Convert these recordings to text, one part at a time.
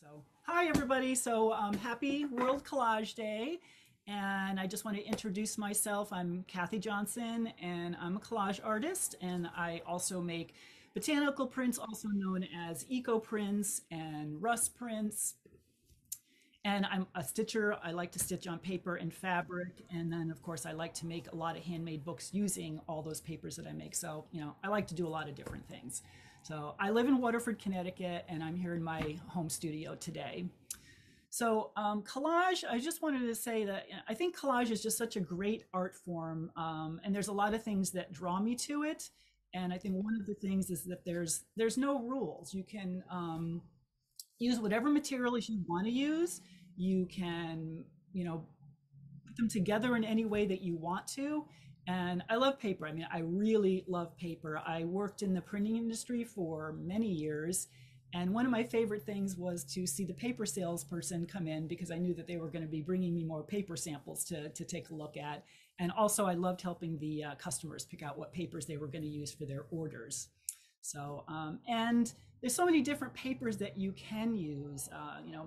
So, hi everybody. So, happy World Collage Day. And I just want to introduce myself. I'm Kathy Johnson, and I'm a collage artist. And I also make botanical prints, also known as eco prints and rust prints. And I'm a stitcher. I like to stitch on paper and fabric. And then, of course, I like to make a lot of handmade books using all those papers that I make. So, I like to do a lot of different things. So, I live in Waterford, Connecticut, and I'm here in my home studio today. So, collage, I just wanted to say that I think collage is just such a great art form. And there's a lot of things that draw me to it. And I think one of the things is that there's no rules. You can use whatever materials you want to use. You can, put them together in any way that you want to. And I love paper. I mean, I really love paper. I worked in the printing industry for many years. And one of my favorite things was to see the paper salesperson come in because I knew that they were going to be bringing me more paper samples to take a look at. And also, I loved helping the customers pick out what papers they were going to use for their orders. So, and there's so many different papers that you can use,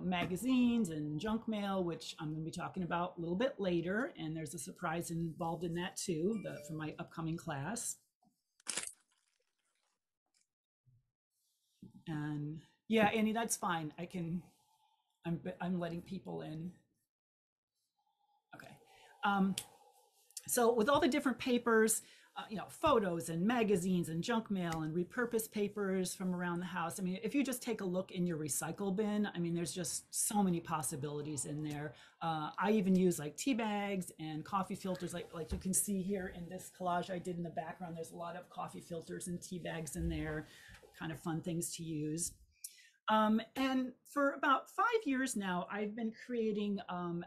magazines and junk mail, which I'm going to be talking about a little bit later. And there's a surprise involved in that too, for my upcoming class. And yeah, Annie, that's fine. I'm letting people in. Okay. Um, so with all the different papers, photos and magazines and junk mail and repurposed papers from around the house. I mean, if you just take a look in your recycle bin, I mean, there's just so many possibilities in there. I even use like tea bags and coffee filters, like you can see here in this collage I did in the background. There's a lot of coffee filters and tea bags in there, kind of fun things to use. And for about 5 years now, I've been creating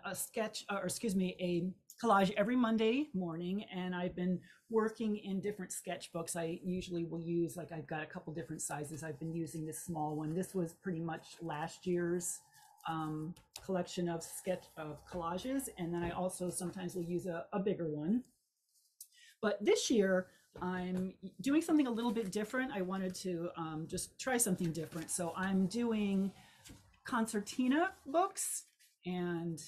a sketch, or excuse me, a collage every Monday morning, and I've been working in different sketchbooks. I usually will use, like, I've got a couple different sizes. I've been using this small one. This was pretty much last year's collection of collages, and then I also sometimes will use a bigger one. But this year, I'm doing something a little bit different. I wanted to just try something different. So I'm doing concertina books and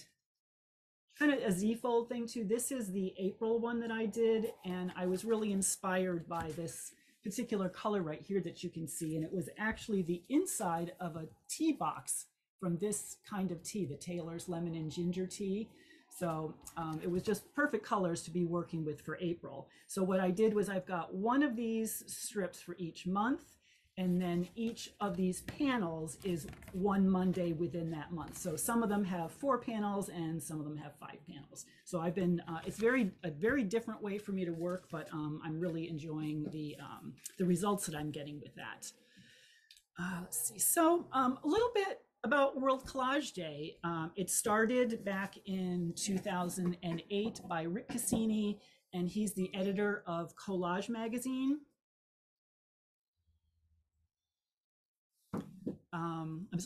kind of a Z-fold thing too. This is the April one that I did, and I was really inspired by this particular color right here that you can see. And it was actually the inside of a tea box from this kind of tea, the Taylor's lemon and ginger tea. So it was just perfect colors to be working with for April. So what I did was I've got one of these strips for each month, and then each of these panels is one Monday within that month. So some of them have 4 panels and some of them have 5 panels. So I've been, it's a very different way for me to work, but I'm really enjoying the results that I'm getting with that. Let's see, so a little bit about World Collage Day. It started back in 2008 by Rick Cassini, and he's the editor of Collage magazine.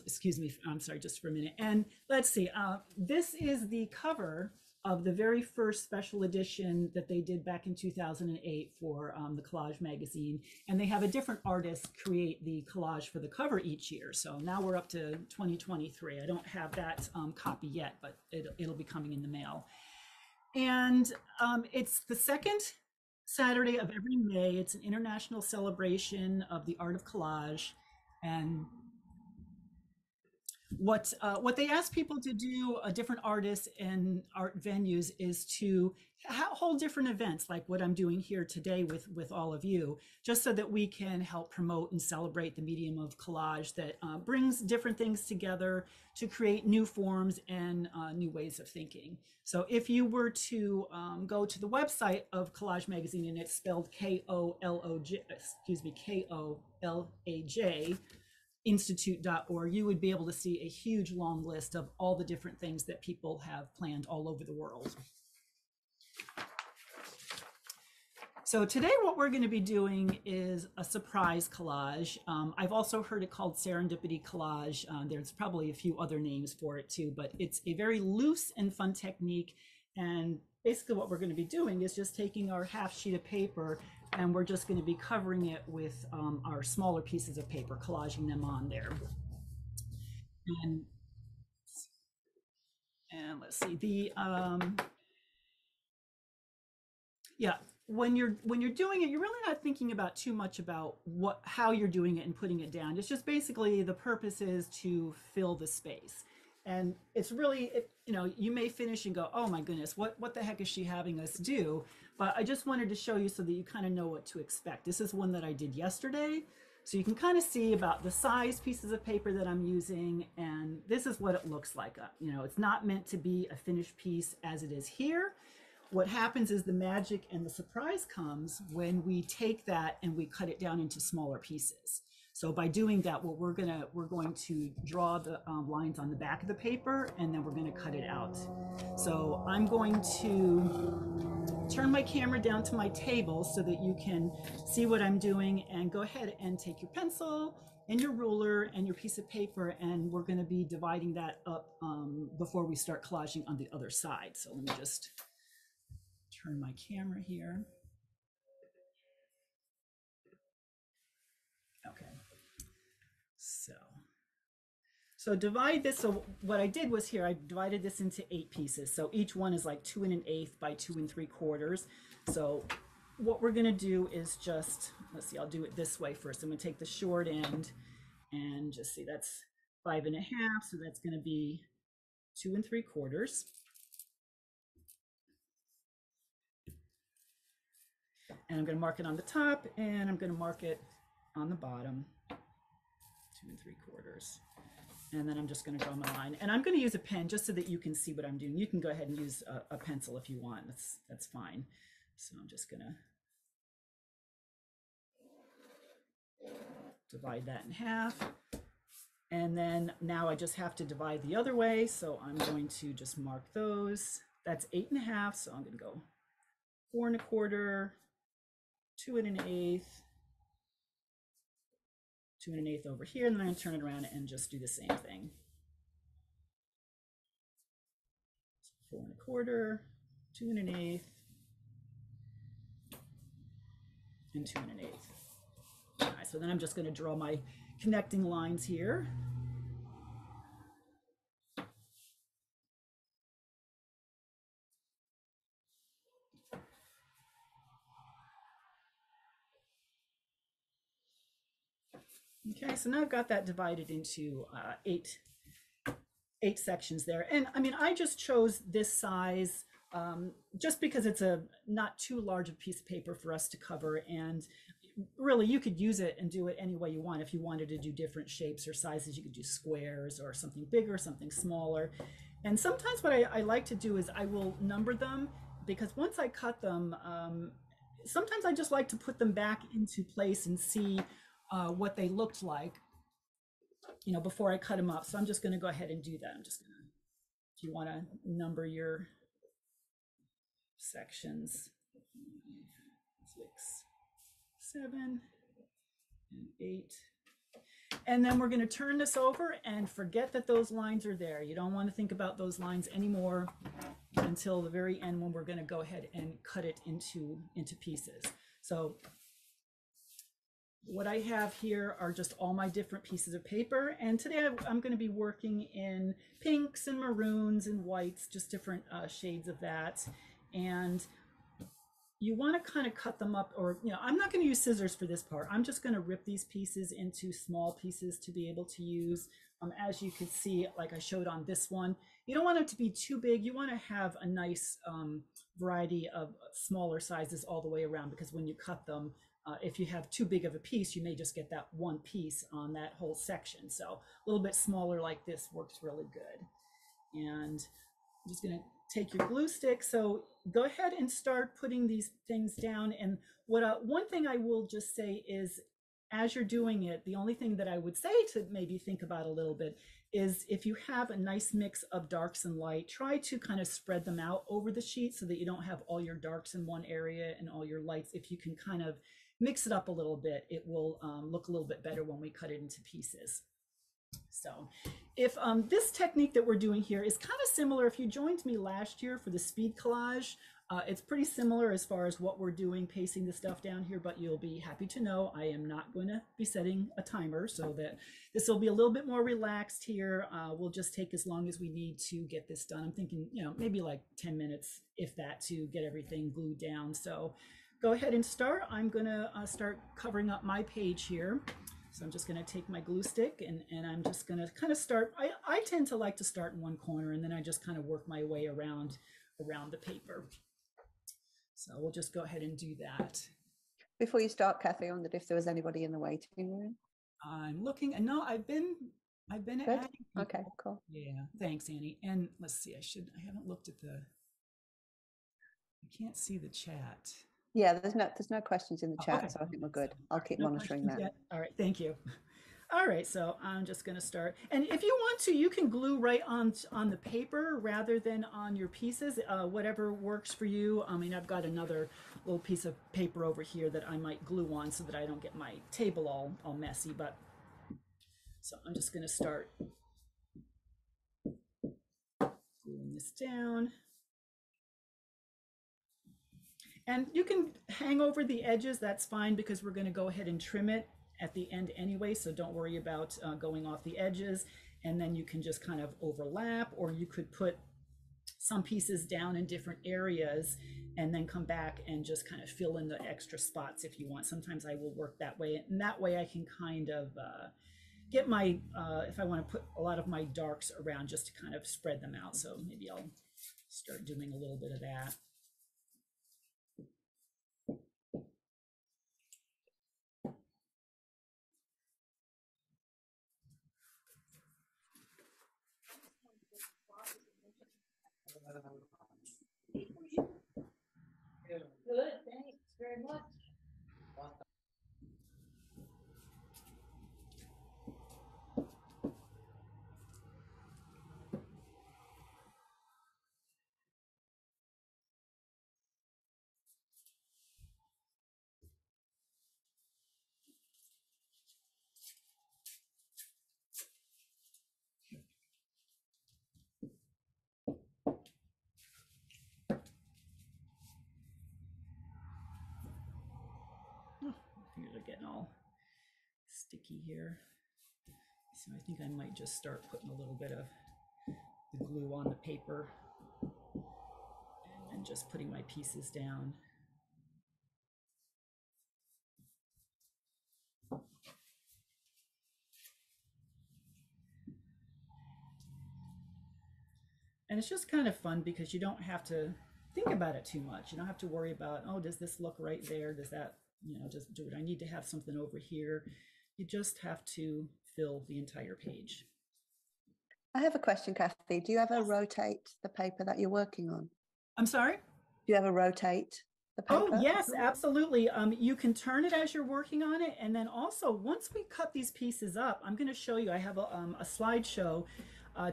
Excuse me, I'm sorry, just for a minute. And let's see, this is the cover of the very first special edition that they did back in 2008 for the Collage magazine. And they have a different artist create the collage for the cover each year. So now we're up to 2023. I don't have that copy yet, but it'll be coming in the mail. And it's the second Saturday of every May. It's an international celebration of the art of collage. And what they ask people to do, different artists and art venues, is to hold different events like what I'm doing here today with all of you, just so that we can help promote and celebrate the medium of collage that brings different things together to create new forms and new ways of thinking. So if you were to go to the website of Collage magazine, and it's spelled K-O-L-O-J, excuse me, K-O-L-A-J, institute.org, you would be able to see a huge long list of all the different things that people have planned all over the world. So today what we're going to be doing is a surprise collage. I've also heard it called serendipity collage. There's probably a few other names for it too, but it's a very loose and fun technique. And basically what we're going to be doing is just taking our half sheet of paper, and we're just going to be covering it with our smaller pieces of paper, collaging them on there. And let's see, yeah, when you're doing it, you're really not thinking about too much about how you're doing it and putting it down. It's just basically the purpose is to fill the space. And it's really, you know, you may finish and go, oh my goodness, what the heck is she having us do? But I just wanted to show you so that you kind of know what to expect. This is one that I did yesterday. So you can kind of see about the size pieces of paper that I'm using, and this is what it looks like. You know, it's not meant to be a finished piece as it is here. What happens is the magic and the surprise comes when we take that and we cut it down into smaller pieces. So by doing that, what we're going to draw the lines on the back of the paper, and then we're going to cut it out. So I'm going to turn my camera down to my table so that you can see what I'm doing, and go ahead and take your pencil and your ruler and your piece of paper, and we're going to be dividing that up before we start collaging on the other side. So let me just turn my camera here. Okay. So divide this. So what I did was here, I divided this into 8 pieces. So each one is like 2 1/8 by 2 3/4. So what we're gonna do is just, let's see, I'll do it this way first. I'm gonna take the short end and just see, that's 5 1/2. So that's gonna be 2 3/4. And I'm gonna mark it on the top, and I'm gonna mark it on the bottom, 2 3/4. And then I'm just going to draw my line, and I'm going to use a pen just so that you can see what I'm doing. You can go ahead and use a pencil if you want. That's fine. So I'm just going to divide that in half. And then now I just have to divide the other way. So I'm going to just mark those. That's 8 1/2. So I'm going to go 4 1/4, 2 1/8, 2 1/8 over here, and then I'm going to turn it around and just do the same thing. 4 1/4, 2 1/8, and 2 1/8. All right, so then I'm just going to draw my connecting lines here. Okay, so now I've got that divided into eight sections there. And I mean, I just chose this size just because it's a not too large a piece of paper for us to cover. And really, you could use it and do it any way you want. If you wanted to do different shapes or sizes, you could do squares or something bigger, something smaller. And sometimes what I like to do is I will number them, because once I cut them, sometimes I just like to put them back into place and see what they looked like, you know, before I cut them up. So I'm just going to go ahead and do that. I'm just going to, if you want to number your sections, 6, 7, and 8. And then we're going to turn this over and forget that those lines are there. You don't want to think about those lines anymore until the very end, when we're going to go ahead and cut it into pieces. So what I have here are just all my different pieces of paper. And today I'm going to be working in pinks and maroons and whites, just different shades of that. And you want to kind of cut them up, or, you know, I'm not going to use scissors for this part. I'm just going to rip these pieces into small pieces to be able to use. As you can see, like I showed on this one, you don't want it to be too big. You want to have a nice variety of smaller sizes all the way around, because when you cut them, if you have too big of a piece, you may just get that one piece on that whole section. So a little bit smaller like this works really good. And I'm just going to take your glue stick. So go ahead and start putting these things down. And what one thing I will just say is, as you're doing it, the only thing that I would say to maybe think about a little bit is, if you have a nice mix of darks and light, try to kind of spread them out over the sheet so that you don't have all your darks in one area and all your lights. If you can kind of mix it up a little bit, it will look a little bit better when we cut it into pieces. So if this technique that we're doing here is kind of similar, if you joined me last year for the speed collage, It's pretty similar as far as what we're doing, pacing the stuff down here, but you'll be happy to know I am not going to be setting a timer, so that this will be a little bit more relaxed here. We'll just take as long as we need to get this done. I'm thinking, you know, maybe like 10 minutes, if that, to get everything glued down. So go ahead and start. I'm going to start covering up my page here. So I'm just going to take my glue stick and I'm just going to kind of start. I tend to like to start in one corner and then I just kind of work my way around the paper. So we'll just go ahead and do that. Before you start, Kathy, I wondered if there was anybody in the waiting room. I'm looking, and no, I've been Good. adding people. Okay, cool. Yeah, thanks, Annie. And let's see, I haven't looked at I can't see the chat. Yeah, there's no questions in the chat, Okay. so I think we're good. I'll keep No monitoring that. Yet. All right, thank you. All right, so I'm just going to start. And if you want to, you can glue right on the paper rather than on your pieces, whatever works for you. I mean, I've got another little piece of paper over here that I might glue on so that I don't get my table all messy. But so I'm just going to start gluing this down. And you can hang over the edges, that's fine, because we're going to go ahead and trim it at the end anyway, so don't worry about going off the edges. And then you can just kind of overlap, or you could put some pieces down in different areas and then come back and just kind of fill in the extra spots if you want. Sometimes I will work that way, and that way I can kind of get my, if I want to put a lot of my darks around, just to kind of spread them out. So maybe I'll start doing a little bit of that. Good, thanks very much. Fingers are getting all sticky here. So I think I might just start putting a little bit of the glue on the paper and just putting my pieces down. And it's just kind of fun because you don't have to think about it too much. You don't have to worry about, oh, does this look right there? Does that, you know, just do it? I need to have something over here. You just have to fill the entire page. I have a question, Kathy. Do you ever rotate the paper that you're working on? I'm sorry? Do you ever rotate the paper? Oh, yes, absolutely. You can turn it as you're working on it. And then also, once we cut these pieces up, I'm going to show you, I have a slideshow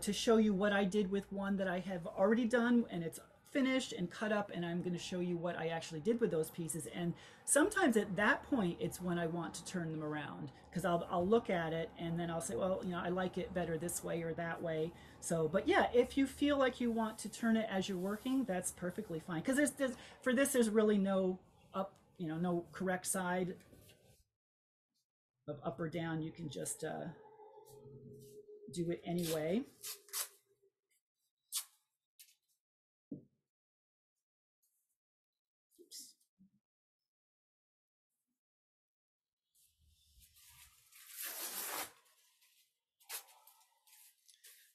to show you what I did with one that I have already done, and it's finished and cut up, and I'm going to show you what I actually did with those pieces. And sometimes at that point, it's when I want to turn them around, because I'll look at it and then I'll say, well, you know, I like it better this way or that way. So, but yeah, if you feel like you want to turn it as you're working, that's perfectly fine. Because for this, there's really no no correct side of up or down. You can just do it anyway. Oops.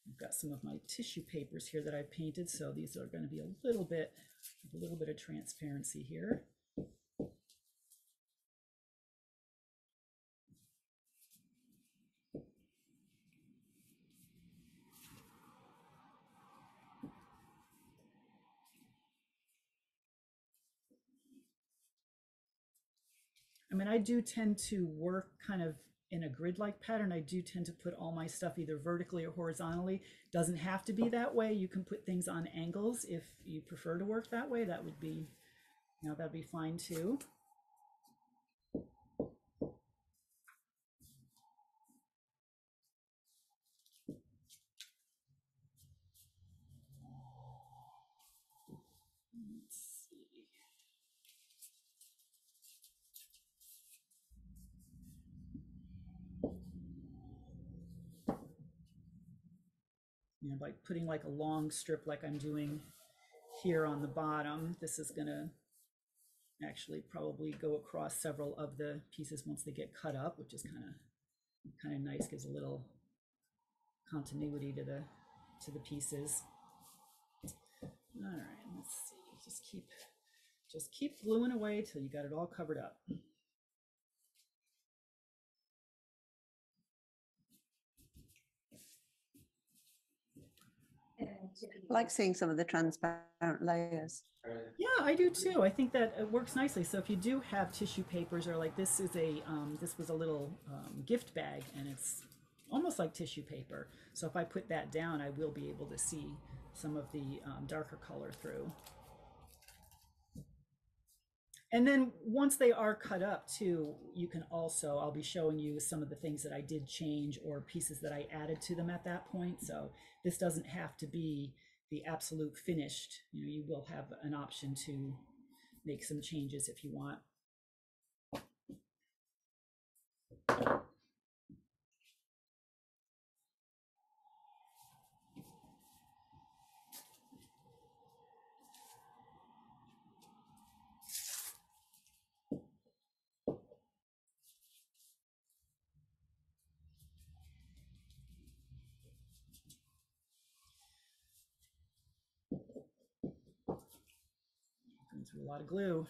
I've got some of my tissue papers here that I've painted, so these are going to be a little bit of transparency here. I mean, I do tend to work kind of in a grid-like pattern. I do tend to put all my stuff either vertically or horizontally. Doesn't have to be that way. You can put things on angles if you prefer to work that way. That would be, that'd be fine too. Let's see. by putting like a long strip like I'm doing here on the bottom, this is going to actually probably go across several of the pieces once they get cut up, which is kind of nice, gives a little continuity to the pieces. All right, let's see. Just keep gluing away till you got it all covered up. I like seeing some of the transparent layers. Yeah, I do too. I think that it works nicely. So if you do have tissue papers, or like this is a this was a little gift bag, and it's almost like tissue paper. So if I put that down, I will be able to see some of the darker color through. And then once they are cut up too, you can also, I'll be showing you some of the things that I did change or pieces that I added to them at that point. So this doesn't have to be the absolute finished. You know, you will have an option to make some changes if you want. Going through a lot of glue.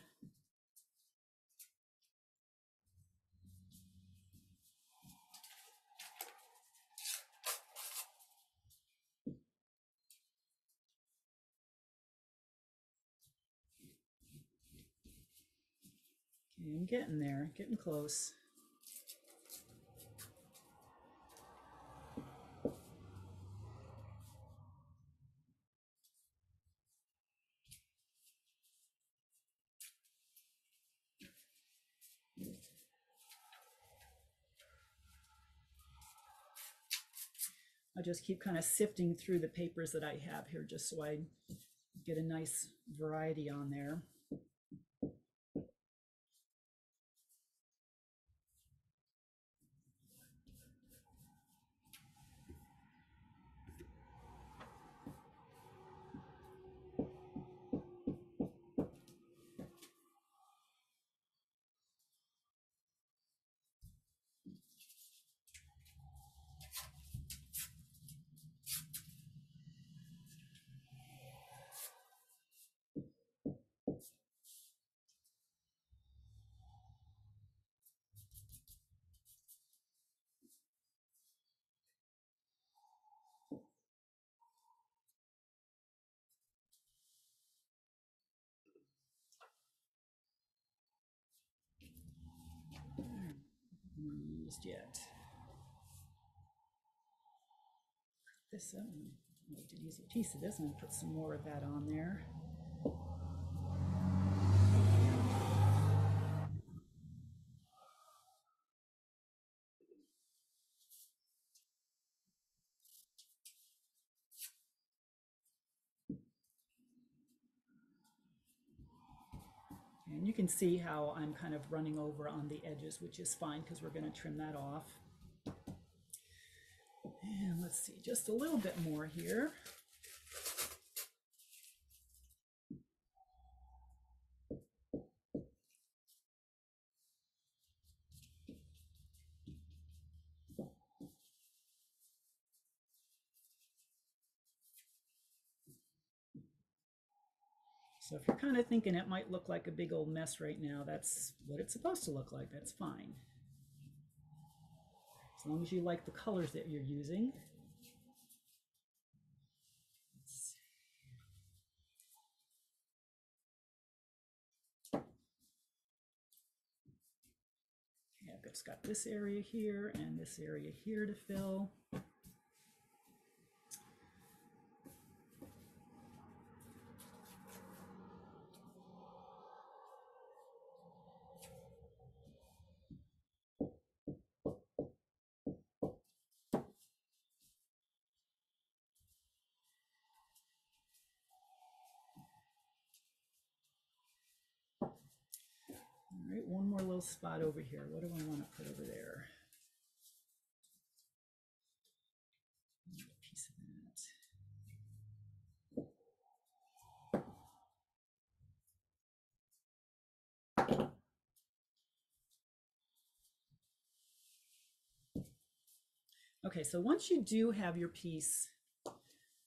Okay, I'm getting there, getting close. I just keep kind of sifting through the papers that I have here just so I get a nice variety on there. Used yet. This I like to use a piece of this and put some more of that on there. And you can see how I'm kind of running over on the edges, which is fine because we're going to trim that off. And let's see, just a little bit more here. So if you're kind of thinking it might look like a big old mess right now, that's what it's supposed to look like. That's fine. As long as you like the colors that you're using. Okay, I've just got this area here and this area here to fill. All right, one more little spot over here. What do I want to put over there? A piece of that. Okay, so once you do have your piece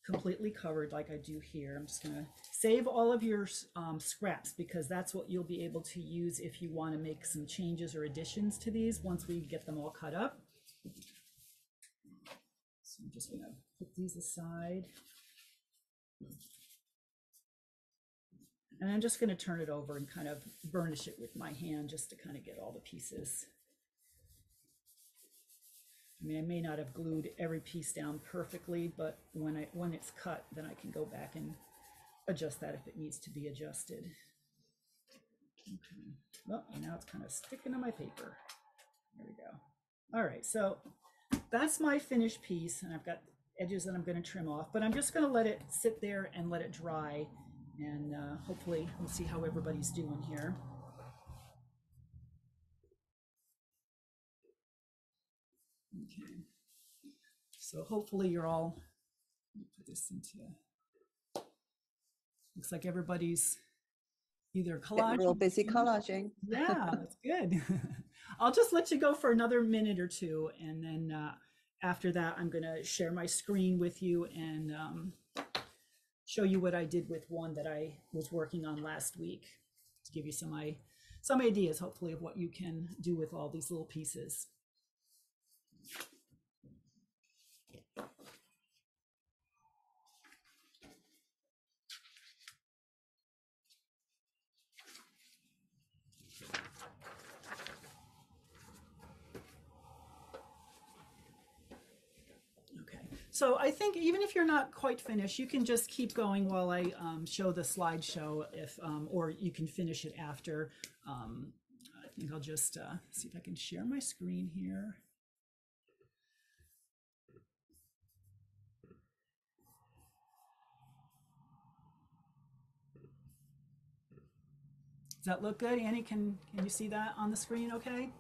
completely covered like I do here, I'm just gonna save all of your scraps, because that's what you'll be able to use if you want to make some changes or additions to these once we get them all cut up. So I'm just gonna put these aside. And I'm just gonna turn it over and kind of burnish it with my hand just to kind of get all the pieces. I mean, I may not have glued every piece down perfectly, but when it's cut, then I can go back and adjust that if it needs to be adjusted. Okay. Well, now it's kind of sticking to my paper. There we go. All right, so that's my finished piece, and I've got edges that I'm going to trim off, but I'm just going to let it sit there and let it dry, and hopefully we'll see how everybody's doing here. Okay. So hopefully you're all, let me put this into, looks like everybody's either collaging. We're all busy collaging. Yeah, that's good. I'll just let you go for another minute or two, and then after that, I'm going to share my screen with you and show you what I did with one that I was working on last week to give you some ideas, hopefully, of what you can do with all these little pieces. So I think even if you're not quite finished, you can just keep going while I show the slideshow, or you can finish it after. I think I'll just see if I can share my screen here. Does that look good? Annie, can you see that on the screen okay?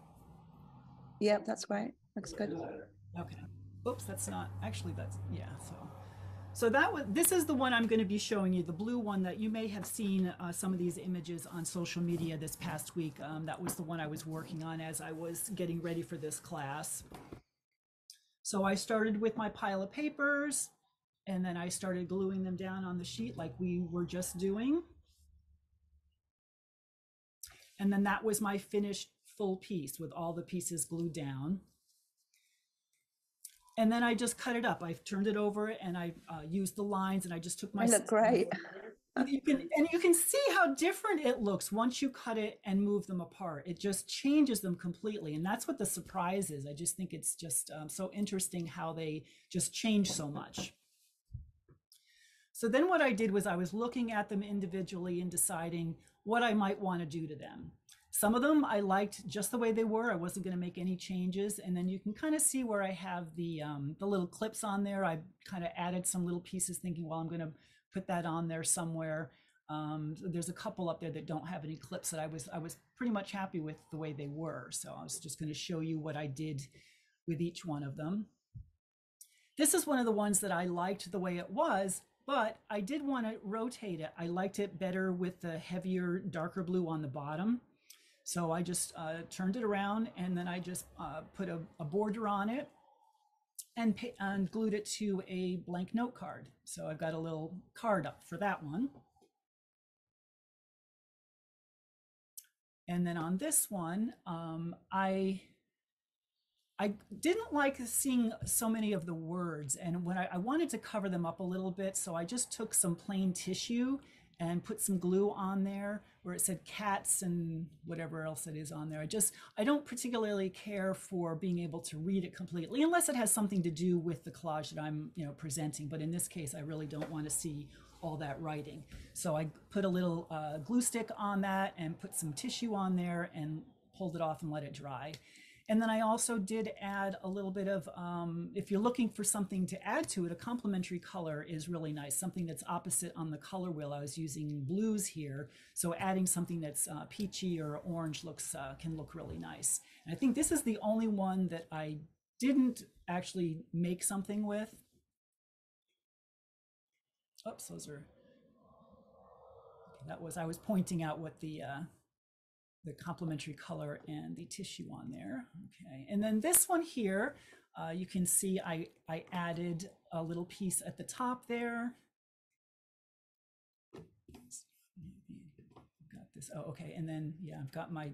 Yep, that's great. Looks good. Okay. Oops, that's not, actually that's, yeah, so this is the one I'm going to be showing you, the blue one that you may have seen some of these images on social media this past week. That was the one I was working on as I was getting ready for this class. So I started with my pile of papers, and then I started gluing them down on the sheet like we were just doing. And then that was my finished full piece with all the pieces glued down. And then I just cut it up. I've turned it over and I used the lines, and I just took my— They look great. You can see how different it looks once you cut it and move them apart. It just changes them completely. And that's what the surprise is. I just think it's just so interesting how they just change so much. So then what I did was I was looking at them individually and deciding what I might want to do to them. Some of them I liked just the way they were. I wasn't going to make any changes. And then you can kind of see where I have the little clips on there. I kind of added some little pieces thinking, well, I'm going to put that on there somewhere. There's a couple up there that don't have any clips that I was pretty much happy with the way they were. So I was just going to show you what I did with each one of them. This is one of the ones that I liked the way it was, but I did want to rotate it. I liked it better with the heavier, darker blue on the bottom. So I just turned it around, and then I just put a border on it and glued it to a blank note card. So I've got a little card up for that one. And then on this one, I didn't like seeing so many of the words, and when I wanted to cover them up a little bit, so I just took some plain tissue and put some glue on there where it said cats and whatever else it is on there. I don't particularly care for being able to read it completely unless it has something to do with the collage that I'm presenting. But in this case, I really don't want to see all that writing. So I put a little glue stick on that and put some tissue on there and pulled it off and let it dry. And then I also did add a little bit of, if you're looking for something to add to it, a complementary color is really nice. Something that's opposite on the color wheel. I was using blues here. So adding something that's peachy or orange can look really nice. And I think this is the only one that I didn't actually make something with. Oops, those are, I was pointing out what the complementary color and the tissue on there. Okay, and then this one here, You can see I added a little piece at the top there. Got this. Oh, okay. And then, yeah, I've got my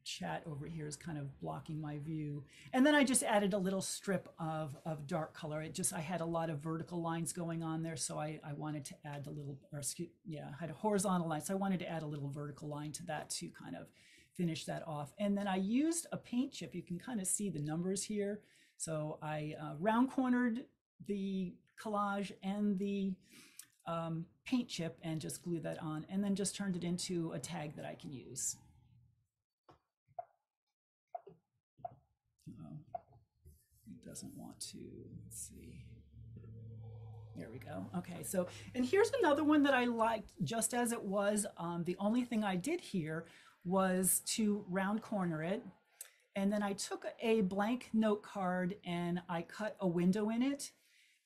chat over here is kind of blocking my view. And then I just added a little strip of dark color. I had a lot of vertical lines going on there. So I wanted to add a little, or excuse, yeah, I had a horizontal line. So I wanted to add a little vertical line to that to kind of finish that off. And then I used a paint chip. You can kind of see the numbers here. So I round cornered the collage and the paint chip and just glued that on, and then just turned it into a tag that I can use. It doesn't want to, let's see. There we go. Okay, so, and here's another one that I liked just as it was. The only thing I did here was to round corner it. And then I took a blank note card and I cut a window in it.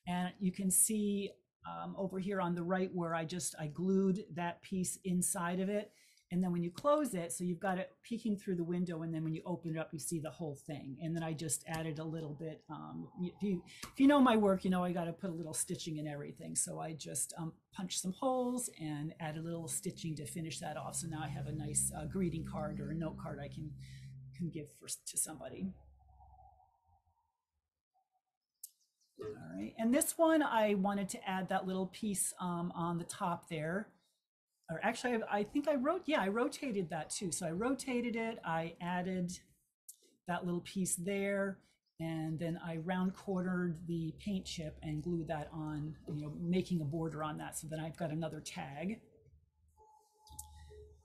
And you can see over here on the right where I glued that piece inside of it. And then when you close it, so you've got it peeking through the window, and then when you open it up, you see the whole thing. And then I just added a little bit, if you know my work, you know I got to put a little stitching in everything. So I just punched some holes and added a little stitching to finish that off. So now I have a nice greeting card or a note card I can give to somebody. All right, and this one I wanted to add that little piece on the top there. Or actually, I think I rotated that too. So I rotated it, I added that little piece there, and then I round cornered the paint chip and glued that on, you know, making a border on that. So then I've got another tag.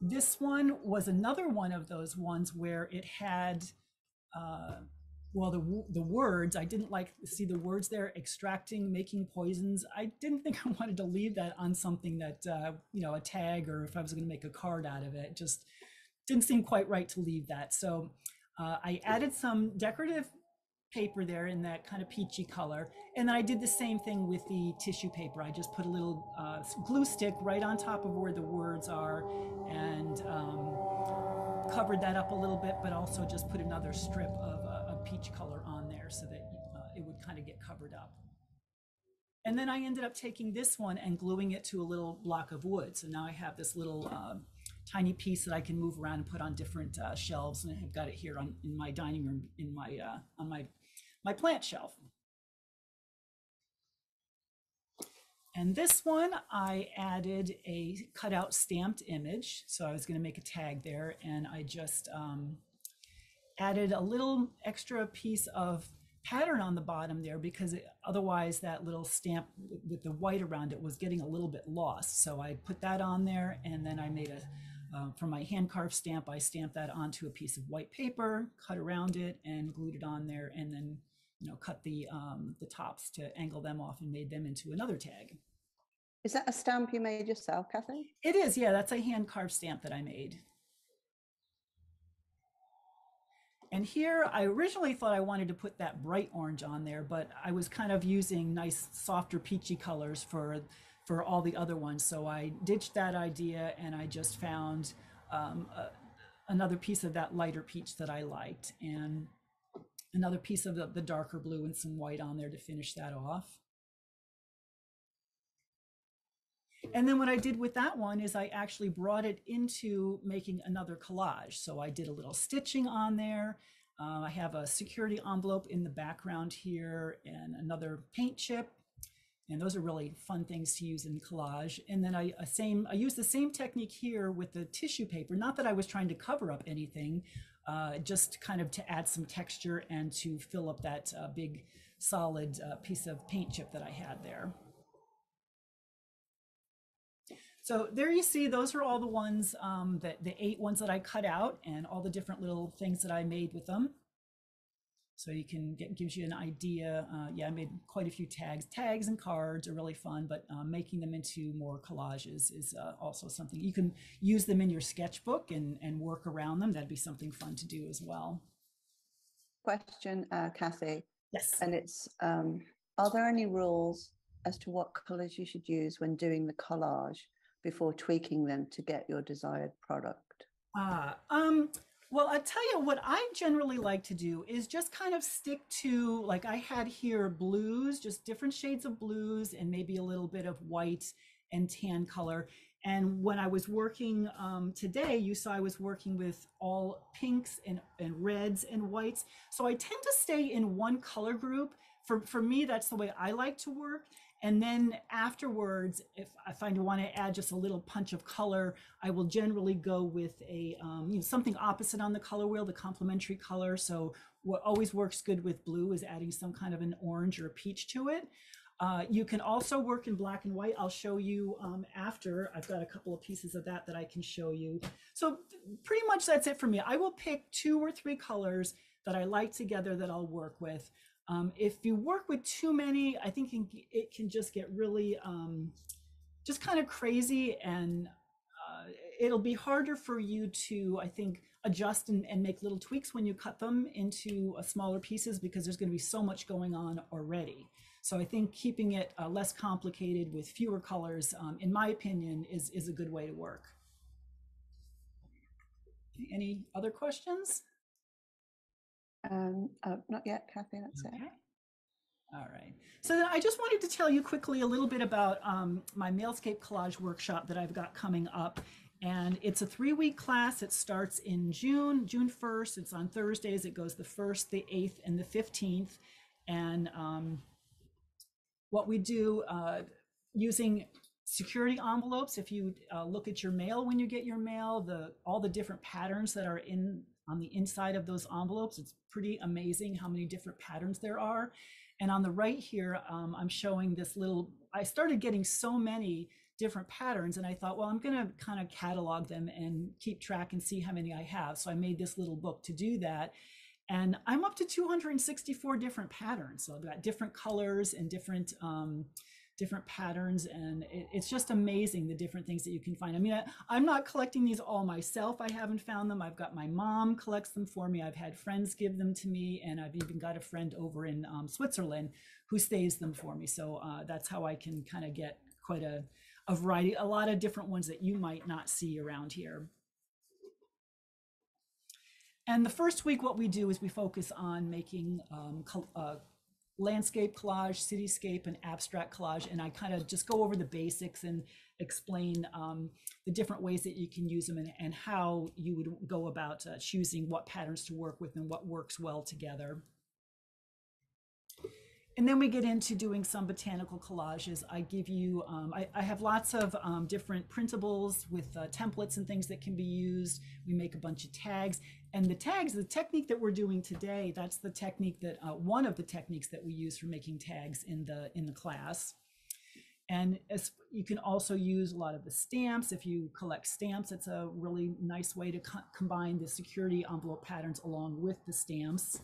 This one was another one of those ones where it had, well, the words, I didn't like to see the words there, extracting, making poisons. I didn't think I wanted to leave that on something that, you know, a tag, or if I was going to make a card out of it, just didn't seem quite right to leave that. So I added some decorative paper there in that kind of peachy color. And then I did the same thing with the tissue paper. I just put a little glue stick right on top of where the words are, and covered that up a little bit, but also just put another strip of peach color on there so that it would kind of get covered up. And then I ended up taking this one and gluing it to a little block of wood. So now I have this little tiny piece that I can move around and put on different shelves. And I've got it here in my dining room, in my on my plant shelf. And this one, I added a cutout stamped image. So I was going to make a tag there, and I just added a little extra piece of pattern on the bottom there, because otherwise that little stamp with the white around it was getting a little bit lost. So I put that on there, and then I made for my hand carved stamp, I stamped that onto a piece of white paper, cut around it, and glued it on there, and then, you know, cut the tops to angle them off and made them into another tag. Is that a stamp you made yourself, Kathy? It is, yeah, that's a hand carved stamp that I made. And here, I originally thought I wanted to put that bright orange on there, but I was kind of using nice, softer, peachy colors for all the other ones. So I ditched that idea, and I just found another piece of that lighter peach that I liked, and another piece of the darker blue and some white on there to finish that off. And then what I did with that one is I actually brought it into making another collage. So I did a little stitching on there. I have a security envelope in the background here, and another paint chip. And those are really fun things to use in collage. And then I used the same technique here with the tissue paper. Not that I was trying to cover up anything, just kind of to add some texture and to fill up that big solid piece of paint chip that I had there. So there you see, those are all the ones, the 8 ones that I cut out, and all the different little things that I made with them. So you can gives you an idea. Yeah, I made quite a few tags. Tags and cards are really fun, but making them into more collages is also something. You can use them in your sketchbook and work around them. That'd be something fun to do as well. Question, Kathy. Yes. And it's, are there any rules as to what colors you should use when doing the collage before tweaking them to get your desired product? Well, I tell you what I generally like to do is just kind of stick to, like I had here, blues, just different shades of blues and maybe a little bit of white and tan color. And when I was working today, you saw I was working with all pinks and reds and whites. So I tend to stay in one color group. For me, that's the way I like to work. And then afterwards, if I want to add just a little punch of color, I will generally go with a something opposite on the color wheel, the complementary color. So what always works good with blue is adding some kind of an orange or a peach to it. You can also work in black and white. I'll show you after. I've got a couple of pieces of that I can show you. So pretty much that's it for me. I will pick 2 or 3 colors that I like together that I'll work with. If you work with too many, I think it can just get really just kind of crazy, and it'll be harder for you to, I think, adjust and make little tweaks when you cut them into smaller pieces, because there's going to be so much going on already. So I think keeping it less complicated with fewer colors, in my opinion, is a good way to work. Any other questions? Not yet, Kathy, that's Okay. it. All right. So then I just wanted to tell you quickly a little bit about my Mailscape collage workshop that I've got coming up. And it's a 3-week class. It starts in June 1st. It's on Thursdays. It goes the 1st, the 8th, and the 15th. And what we do using security envelopes, if you look at your mail when you get your mail, all the different patterns that are on the inside of those envelopes, it's pretty amazing how many different patterns there are. And on the right here, I'm showing this little, I started getting so many different patterns, and I thought, well, I'm going to kind of catalog them and keep track and see how many I have. So I made this little book to do that. And I'm up to 264 different patterns. So I've got different colors and different patterns, and it's just amazing the different things that you can find. I mean, I'm not collecting these all myself. I haven't found them. I've got my mom collects them for me. I've had friends give them to me, and I've even got a friend over in Switzerland who stays them for me. So that's how I can kind of get quite a variety, a lot of different ones that you might not see around here. And the first week, what we do is we focus on making landscape collage, cityscape, and abstract collage. And I kind of just go over the basics and explain the different ways that you can use them, and how you would go about choosing what patterns to work with and what works well together. And then we get into doing some botanical collages. I give you, I have lots of different printables with templates and things that can be used. We make a bunch of tags. And the tags, the technique that we're doing today, that's the technique that, one of the techniques that we use for making tags in the class. And as you can also use a lot of the stamps. If you collect stamps, it's a really nice way to combine the security envelope patterns along with the stamps.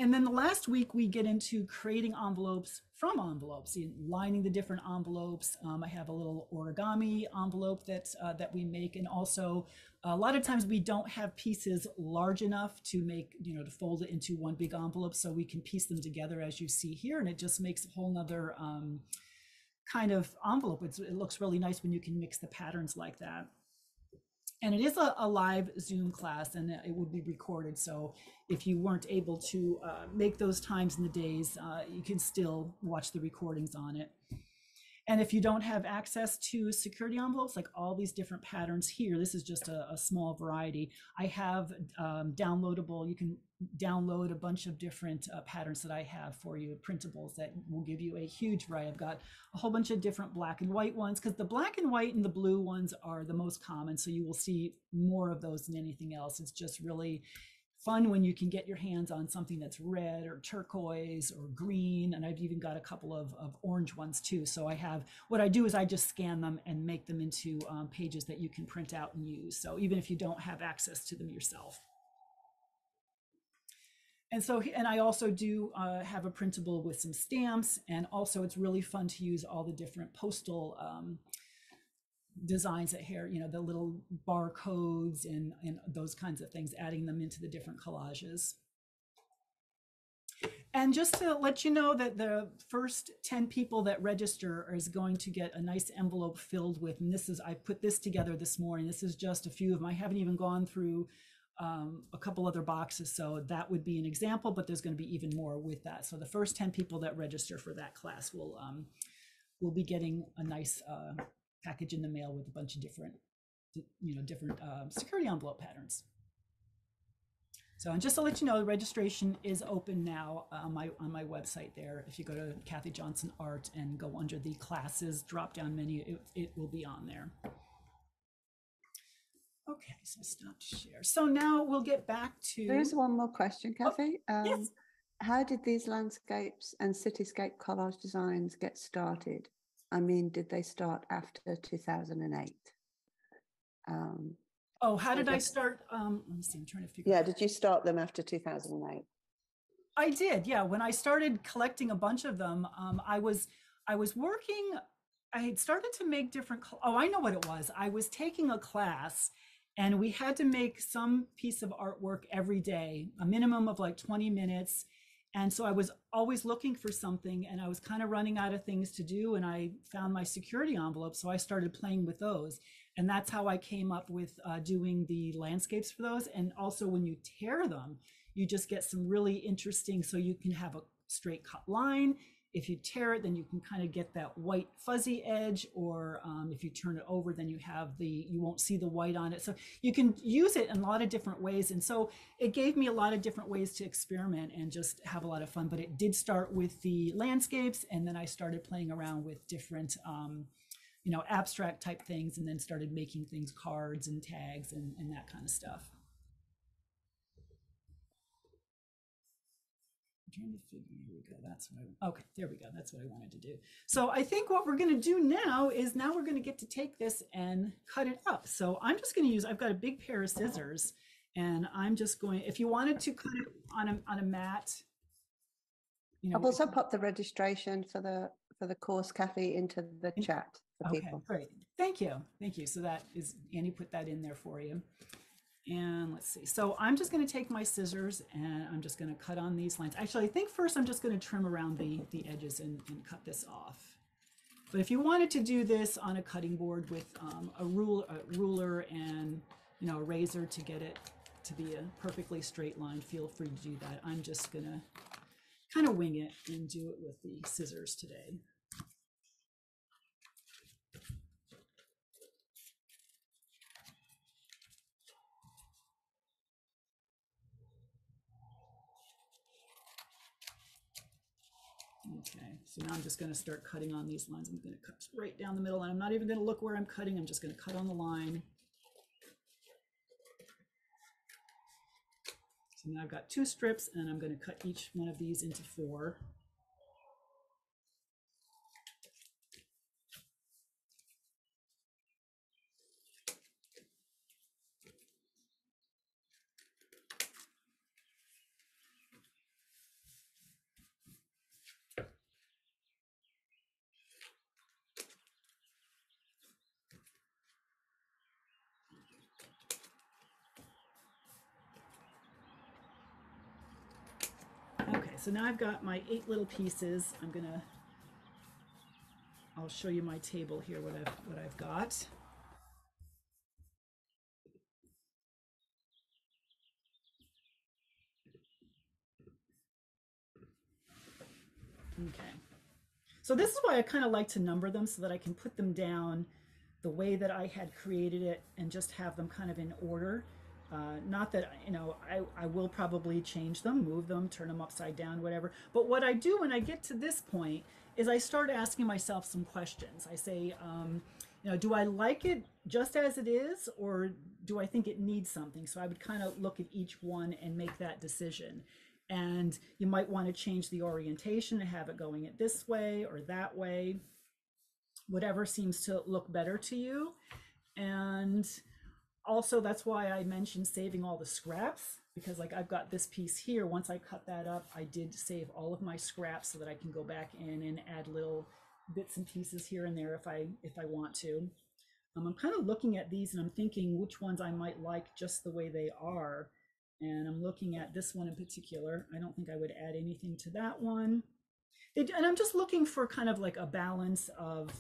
And then the last week, we get into creating envelopes from envelopes, lining the different envelopes. I have a little origami envelope that we make. And also, a lot of times we don't have pieces large enough to make, to fold it into one big envelope. So we can piece them together as you see here. And it just makes a whole nother kind of envelope. It looks really nice when you can mix the patterns like that. And it is a live Zoom class, and it would be recorded. So if you weren't able to make those times in the days, you can still watch the recordings on it. And if you don't have access to security envelopes, like all these different patterns here, this is just a small variety. I have downloadable, you can download a bunch of different patterns that I have for you, printables that will give you a huge variety. I've got a whole bunch of different black and white ones, because the black and white and the blue ones are the most common. So you will see more of those than anything else. It's just really fun when you can get your hands on something that's red or turquoise or green. And I've even got a couple of orange ones too. So what I do is I just scan them and make them into pages that you can print out and use. So even if you don't have access to them yourself. And so, and I also do have a printable with some stamps. And also it's really fun to use all the different postal designs that here, the little barcodes and those kinds of things, adding them into the different collages. And just to let you know that the first 10 people that register is going to get a nice envelope filled with, and this is, I put this together this morning. This is just a few of them. I haven't even gone through a couple other boxes. So that would be an example, but there's going to be even more with that. So the first 10 people that register for that class will be getting a nice package in the mail with a bunch of different, different security envelope patterns. So, and just to let you know, the registration is open now on my website there. If you go to Kathy Johnson Art and go under the classes drop-down menu, it will be on there. Okay, so stop share. So now we'll get back to. There's one more question, Kathy. Yes. How did these landscapes and cityscape collage designs get started? I mean, did they start after 2008? Oh, how did I start? Let me see, I'm trying to figure Yeah, out. did you start them after 2008? I did, yeah. When I started collecting a bunch of them, I was working, I had started to make different, oh, I know what it was. I was taking a class and we had to make some piece of artwork every day, a minimum of like 20 minutes. And so I was always looking for something and I was kind of running out of things to do. And I found my security envelope. So I started playing with those. And that's how I came up with doing the landscapes for those. And also when you tear them, you just get some really interesting, so you can have a straight cut line. If you tear it, then you can kind of get that white fuzzy edge, or if you turn it over, then you won't see the white on it. So you can use it in a lot of different ways. And so it gave me a lot of different ways to experiment and just have a lot of fun. But it did start with the landscapes, and then I started playing around with different abstract type things, and then started making things, cards and tags and that kind of stuff. I'm trying to figure, here we go. That's what okay, there we go. That's what I wanted to do. So I think what we're going to do now is we're going to get to take this and cut it up. So I'm just going to use, I've got a big pair of scissors and I'm just going, if you wanted to cut it on a mat, I've also popped the registration for the course, Kathy, into the chat for people. Great. Thank you. Thank you. So that is, Annie put that in there for you. And let's see. So I'm just going to take my scissors and I'm just going to cut on these lines. Actually, I think first I'm just going to trim around the edges and cut this off. But if you wanted to do this on a cutting board with a ruler and a razor to get it to be a perfectly straight line, feel free to do that. I'm just going to kind of wing it and do it with the scissors today. Okay, so now I'm just going to start cutting on these lines. I'm going to cut right down the middle, and I'm not even going to look where I'm cutting. I'm just going to cut on the line. So now I've got 2 strips, and I'm going to cut each one of these into 4. Okay, so now I've got my 8 little pieces. I'll show you my table here, what I've got. Okay, so this is why I kind of like to number them so that I can put them down the way that I had created it and just have them kind of in order. Not that, I will probably change them, move them, turn them upside down, whatever. But what I do when I get to this point is I start asking myself some questions. I say, do I like it just as it is, or do I think it needs something? So I would kind of look at each one and make that decision. And you might want to change the orientation and have it going it this way or that way, whatever seems to look better to you. And also that's why I mentioned saving all the scraps, because like I've got this piece here. Once I cut that up, I did save all of my scraps so that I can go back in and add little bits and pieces here and there if I want to. I'm kind of looking at these and I'm thinking which ones I might like just the way they are. And I'm looking at this one in particular. I don't think I would add anything to that one. And I'm just looking for kind of like a balance of,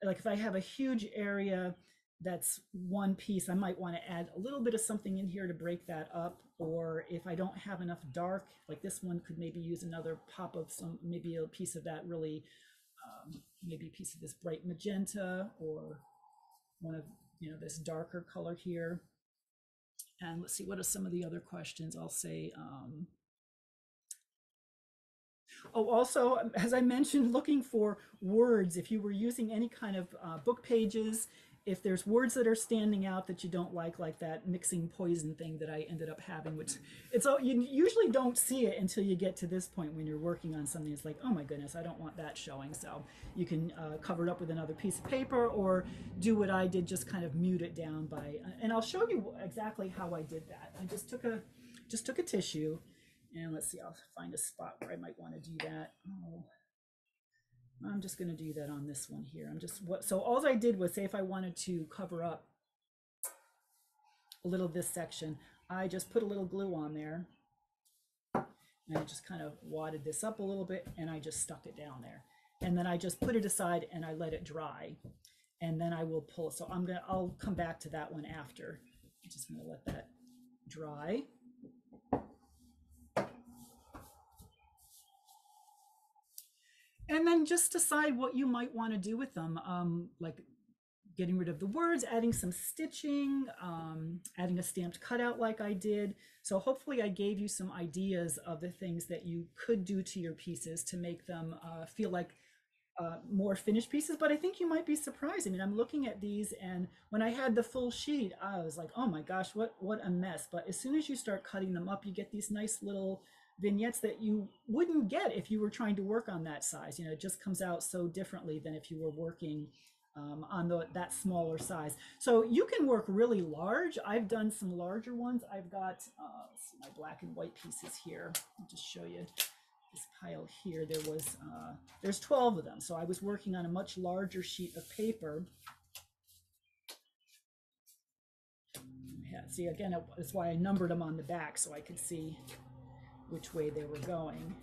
like if I have a huge area that's one piece, I might want to add a little bit of something in here to break that up. Or if I don't have enough dark, like this one could maybe use another pop of some, maybe a piece of that really, maybe a piece of this bright magenta, or one of, this darker color here. And let's see, what are some of the other questions? I'll say, oh, also, as I mentioned, looking for words. If you were using any kind of book pages, if there's words that are standing out that you don't like that mixing poison thing that I ended up having, which you usually don't see it until you get to this point when you're working on something. It's like, oh my goodness, I don't want that showing. So you can cover it up with another piece of paper, or do what I did, just kind of mute it down by, and I'll show you exactly how I did that. I just took a tissue, and let's see, I'll find a spot where I might want to do that. Oh, I'm just going to do that on this one here. So all I did was, say if I wanted to cover up a little of this section, I just put a little glue on there, and I just kind of wadded this up a little bit, and I just stuck it down there. And then I just put it aside and I let it dry. And then I will pull it. So I'll come back to that one after. I'm just going to let that dry. And then just decide what you might want to do with them, like getting rid of the words, adding some stitching, adding a stamped cutout like I did. So hopefully I gave you some ideas of the things that you could do to your pieces to make them feel like more finished pieces. But I think you might be surprised. I mean, I'm looking at these, and when I had the full sheet, I was like, oh my gosh, what a mess. But as soon as you start cutting them up, you get these nice little vignettes that you wouldn't get if you were trying to work on that size. It just comes out so differently than if you were working on that smaller size. So you can work really large. I've done some larger ones. I've got let's see, my black and white pieces here. I'll just show you this pile here. There's 12 of them. So I was working on a much larger sheet of paper. Yeah, see, again, that's why I numbered them on the back, so I could see which way they were going.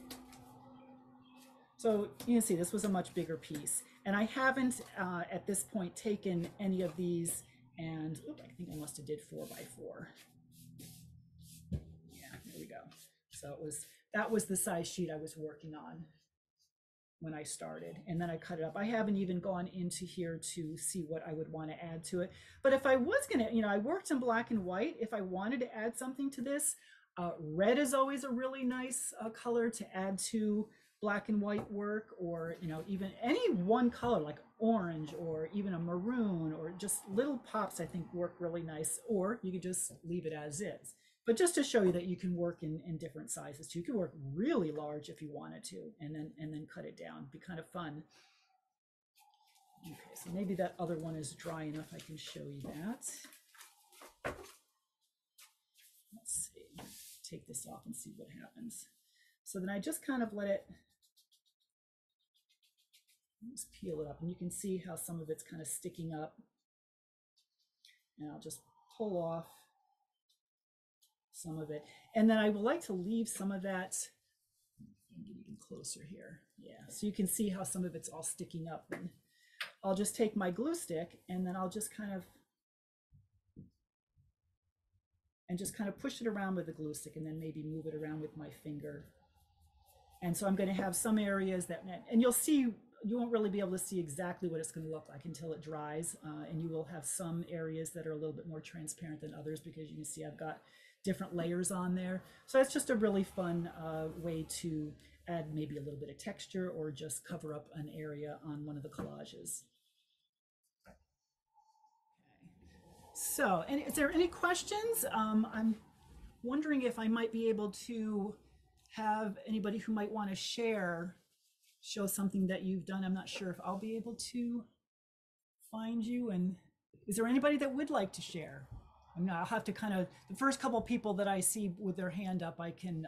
So you can see this was a much bigger piece, and I haven't at this point taken any of these, and I think I must have did 4x4. Yeah, there we go. So that was the size sheet I was working on when I started, and then I cut it up. I haven't even gone into here to see what I would want to add to it. But if I was gonna, I worked in black and white. If I wanted to add something to this, red is always a really nice color to add to black and white work, or even any one color like orange, or even a maroon, or just little pops, I think work really nice. Or you could just leave it as is. But just to show you that you can work in different sizes too. You can work really large if you wanted to, and then cut it down. It'd be kind of fun. Okay, so maybe that other one is dry enough. I can show you that. Let's see. Take this off and see what happens. So then I just kind of let it, just peel it up, and you can see how some of it's kind of sticking up. And I'll just pull off some of it. And then I would like to leave some of that, get even closer here. Yeah, so you can see how some of it's all sticking up. And I'll just take my glue stick, and then I'll just kind of push it around with the glue stick, and then maybe move it around with my finger. And so I'm going to have some areas that, and you'll see, you won't really be able to see exactly what it's going to look like until it dries. And you will have some areas that are a little bit more transparent than others, because you can see I've got different layers on there. So it's just a really fun way to add maybe a little bit of texture, or just cover up an area on one of the collages. Okay. So, is there any questions? I'm wondering if I might be able to have anybody who might want to show something that you've done. I'm not sure if I'll be able to find you. And is there anybody that would like to share? I'll have to kind of, the first couple of people that I see with their hand up, I can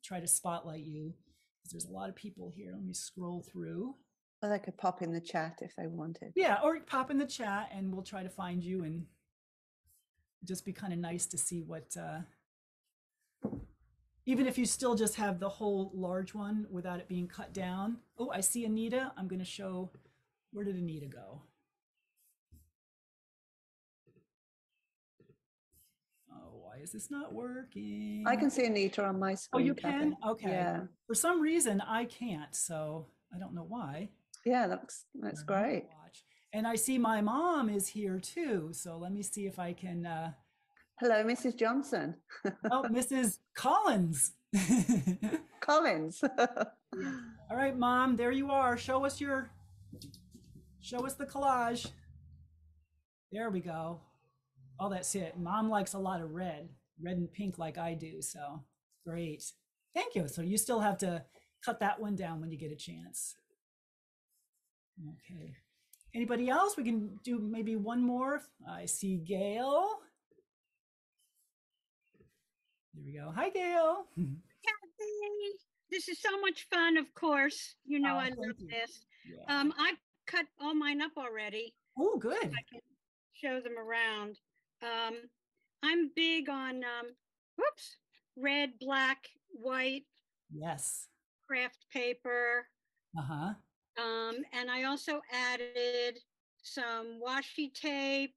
try to spotlight you, because there's a lot of people here. Let me scroll through. Or they could pop in the chat if they wanted. Yeah, or pop in the chat, and we'll try to find you, and just be kind of nice to see what Even if you still just have the whole large one without it being cut down. Oh, I see Anita. I'm going to show, where did Anita go? Oh, why is this not working? I can see Anita on my Oh, screen. you can? Kathy. Okay. Yeah. For some reason, I can't, so I don't know why. Yeah, that's great. Watch. And I see my mom is here too, so let me see if I can. Hello, Mrs. Johnson. Oh, Mrs. Collins. Collins. Yeah. All right, Mom, there you are. Show us the collage. There we go. Oh, that's it. Mom likes a lot of red and pink like I do, so great. Thank you. So you still have to cut that one down when you get a chance. Okay. Anybody else? We can do maybe one more. I see Gail. There we go. Hi, Gail. Kathy, this is so much fun, of course. You know, I love this. Yeah. I've cut all mine up already. Oh, good. So I can show them around. I'm big on, red, black, white. Yes. Craft paper. Uh-huh. And I also added some washi tape.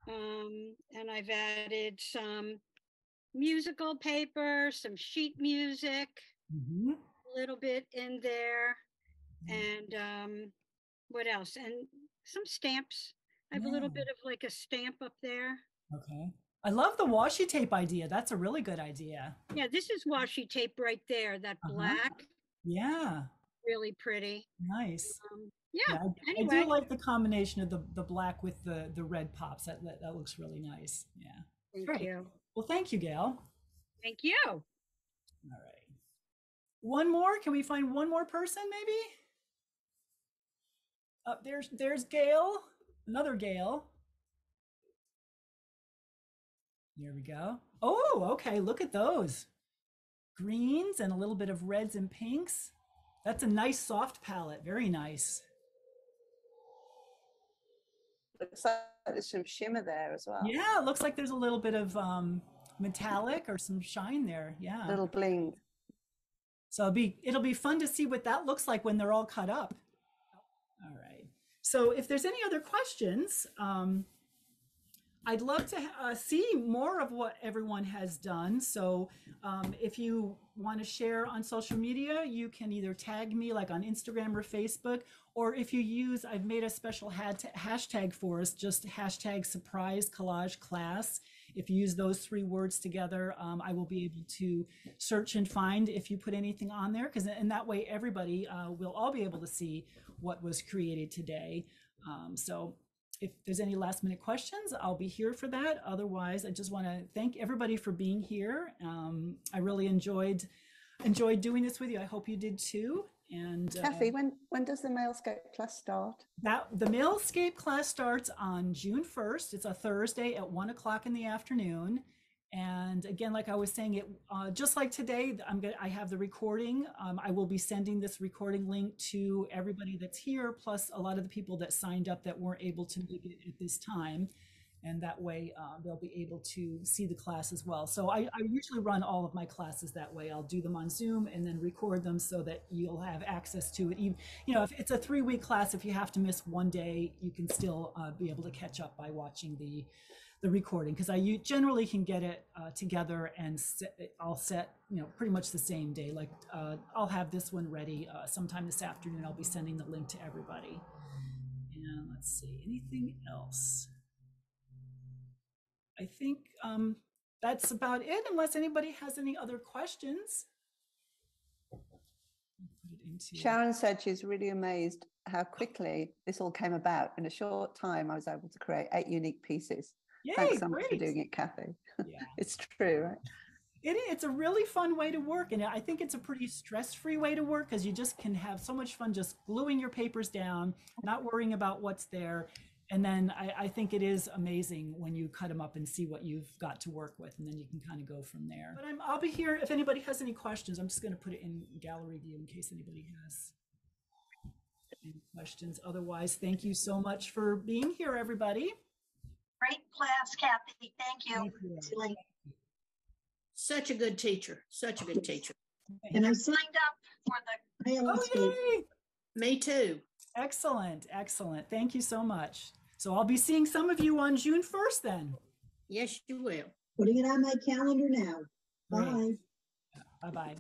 And I've added some musical paper, some sheet music, a little bit in there, and what else? And some stamps. I have a little bit of like a stamp up there. Okay. I love the washi tape idea. That's a really good idea. Yeah, this is washi tape right there, that black. Yeah. Really pretty. Nice. Yeah. Anyway. I do like the combination of the black with the red pops. That looks really nice. Yeah. Thank you. Well, thank you, Gail. Thank you. All right. One more. Can we find one more person, maybe? There's Gail. Another Gail. There we go. Oh, okay. Look at those. Greens and a little bit of reds and pinks. That's a nice soft palette. Very nice. Looks like there's some shimmer there as well. Yeah, it looks like there's a little bit of metallic or some shine there. Yeah. Little bling. So it'll be fun to see what that looks like when they're all cut up. All right. So if there's any other questions, I'd love to see more of what everyone has done. So if you want to share on social media, you can either tag me like on Instagram or Facebook, or if you use, I've made a special hashtag for us, just hashtag surprise collage class. If you use those 3 words together, I will be able to search and find if you put anything on there, because in that way everybody will all be able to see what was created today. So if there's any last minute questions, I'll be here for that. Otherwise, I just want to thank everybody for being here. I really enjoyed doing this with you. I hope you did too. And Kathy, when does the Mailscape class start? The Mailscape class starts on June 1st. It's a Thursday at 1 o'clock in the afternoon. And again, like I was saying, just like today, I have the recording. I will be sending this recording link to everybody that's here, plus a lot of the people that signed up that weren't able to make it at this time. And that way they'll be able to see the class as well. So I usually run all of my classes that way. I'll do them on Zoom and then record them so that you'll have access to it. Even, if it's a 3-week class, if you have to miss one day, you can still be able to catch up by watching the recording, because I generally can get it together and I'll set pretty much the same day. Like I'll have this one ready sometime this afternoon. I'll be sending the link to everybody. And let's see, anything else? I think that's about it, unless anybody has any other questions. Sharon said she's really amazed how quickly this all came about. In a short time, I was able to create 8 unique pieces. Yay, thanks so much for doing it, Kathy. Yeah. It's true, right? It's a really fun way to work, and I think it's a pretty stress-free way to work, because you just can have so much fun just gluing your papers down, not worrying about what's there. And then I think it is amazing when you cut them up and see what you've got to work with, and then you can kind of go from there. But I'll be here if anybody has any questions. I'm just going to put it in gallery view in case anybody has any questions. Otherwise, thank you so much for being here, everybody. Great class, Kathy. Thank you. Thank you. such a good teacher, such a good teacher. And I signed up for the landscape. Yay. Me too. Excellent, excellent. Thank you so much. So I'll be seeing some of you on June 1st then. Yes, you will. Putting it on my calendar now. Bye. Bye-bye.